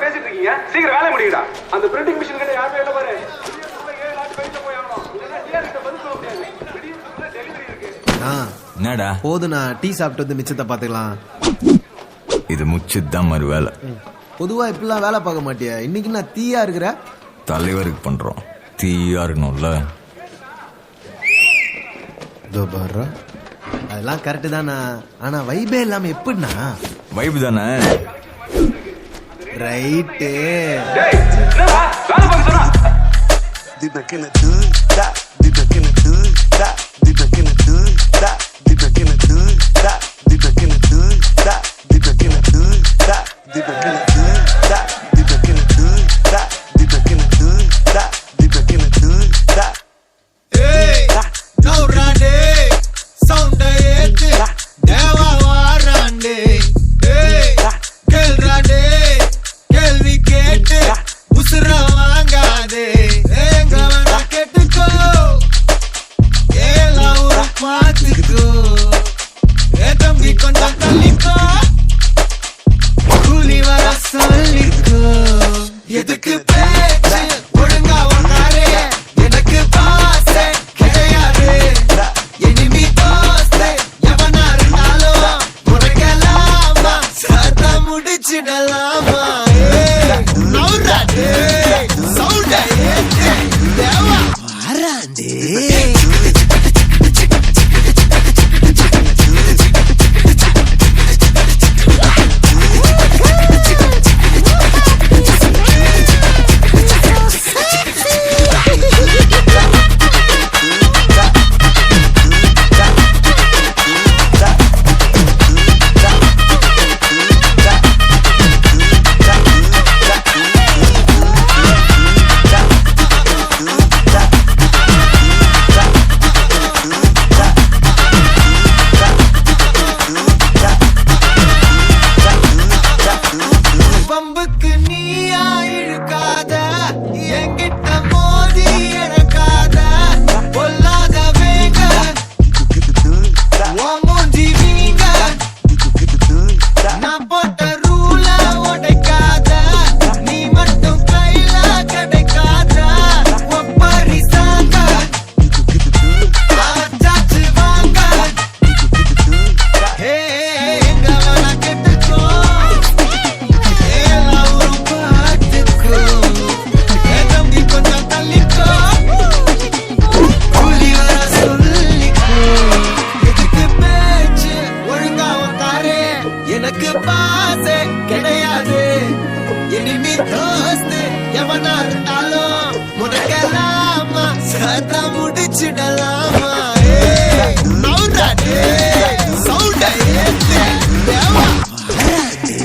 பேசிட்டு இருக்கீங்க, சீக்கிரம் வேலை முடியுடா. அந்த பிரிண்டிங் மிஷின் கிட்ட யாருமே இல்ல பாரு. என்னடா போதுண்ணா, டீ சாப்பிட்டு வந்து மிச்சத்தை பாத்துக்கலாம். இது முச்சுதான் மறு வேலை. பொதுவா இப்பெல்லாம் வேலை பார்க்க மாட்டியா? இன்னைக்கு நான் தீயா இருக்கிற தலைவருக்கு பண்றோம், தீயா இருக்கணும்ல. அதெல்லாம் கரெக்டு தானா, ஆனா வைபே இல்லாம எப்படின்னா? வைப் தானே. ரைட்டு. எதுக்கு பேச்சு ஒழுங்கா ஒன்னாரே, எனக்கு பாசே கிடையாது. எனிமி தோஸ்தே எவனா இருந்தாலும் முறைக்கலாமா, சத்த முடிச்சிடலாமா. நௌராடே சவுண்டே தேவா வாராண்டே. பம்புக்கு நீயா இழுக்காத, என்கிட்ட மோதி இழக்காத. பொல்லாத வேங்க மூஞ்சி வீங்க, நான் போட்ட ரூல உடைக்காத. நீ மட்டும் கையில கிடைக்காத. ஒப்பரி சாங்க சாச்சு வாங்க. எங்க வேணா கெட்டுக்கோ, எனக்கு பாசே கிடையாது. எனிமி தோஸ்து எவனா இருந்தாலும் முறைக்கலாமா, சத்த முடிச்சிடலாமா. நௌராடே சவுண்டே தேவா வாராண்டே.